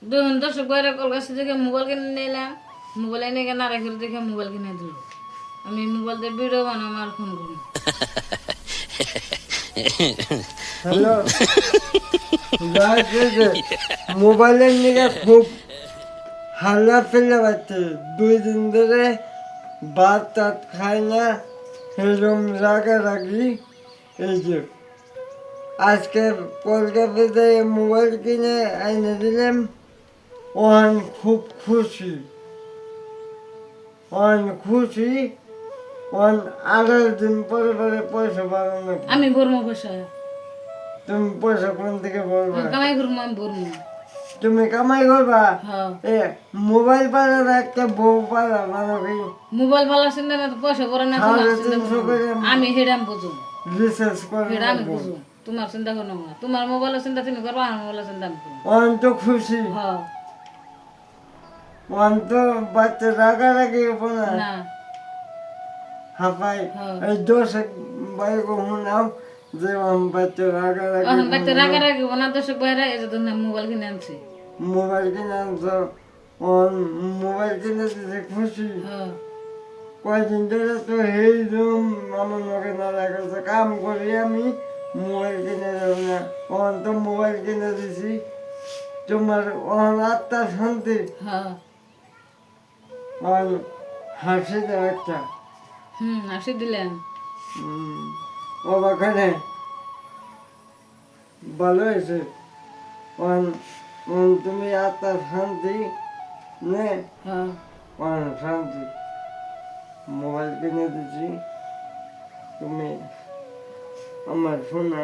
দেখুন দর্শক বাইরে কলকাতা থেকে মোবাইল কিনে নিলাম, মোবাইল এনে কেন আর একটু দেখে মোবাইল কিনে দিল। আমি মোবাইল দিয়ে ভিডিও বানাবো আর ফোন করবো। হ্যালো মোবাইলের নিয়ে খুব হাল্লা ফেলে পাচ্ছে, 2 দিন ধরে ভাত টাত খায় না, সেরকম রাগারাগি। এই যে আজকে কলকাতাতে মোবাইল কিনে এনে দিলাম, ওখান খুব খুশি, ওখান খুশি, ওখান 18 দিন পরে পরে পয়সা বাড়ানো। আমি ভরবো পয়সা, তুমি পয়সা কোন থেকে বলবা? কামাই করবো, আমি ভরবো। তুমি কামাই করবা? হ্যাঁ, এ মোবাইল পালার একটা বউ পালা মানে কি মোবাইল ভালো চিন্তা না তো পয়সা করে না, তোমার চিন্তা 350 করো করে না। আমি হেডাম বুঝো, রিসার্চ করে হেডা আমি বুঝো, তোমার চিন্তা করো না। তোমার মোবাইলের চিন্তা তুমি করবো, আমার মোবাইলের চিন্তা আমি করবো। অন্ত খুশি, হ্যাঁ, অন্ত বাচ্চা রাগারাগি হবো না, না হাফাই। হ্যাঁ। এই দোষে বাইরে শুনাও যে বাচ্চা রাগারাগি এখন বাচ্চা রাগা রাখবো না, দর্শক বাইরে এই যে ধরুন মোবাইল কিনে আনছি। মোবাইল কিনে আনছো, মোবাইল কিনে দিতে খুশি। হ্যাঁ, কয়দিন ধরে তো এই রুম আমার লোকে না রাখাচ্ছে, কাম করি আমি, মোবাইল কিনে দেবো না। অন তো মোবাইল কিনে দিছি, তোমার অন আত্মা শান্তি, হ্যাঁ, অন হাসি দেওয়া একটা আসি দিলেন। ওখানে ভালো হয়েছে। অন অন তুমি আত্মা শান্তি নে, হ্যাঁ, অন শান্তি। মোবাইল কিনে দিছি, তুমি আমার শোনা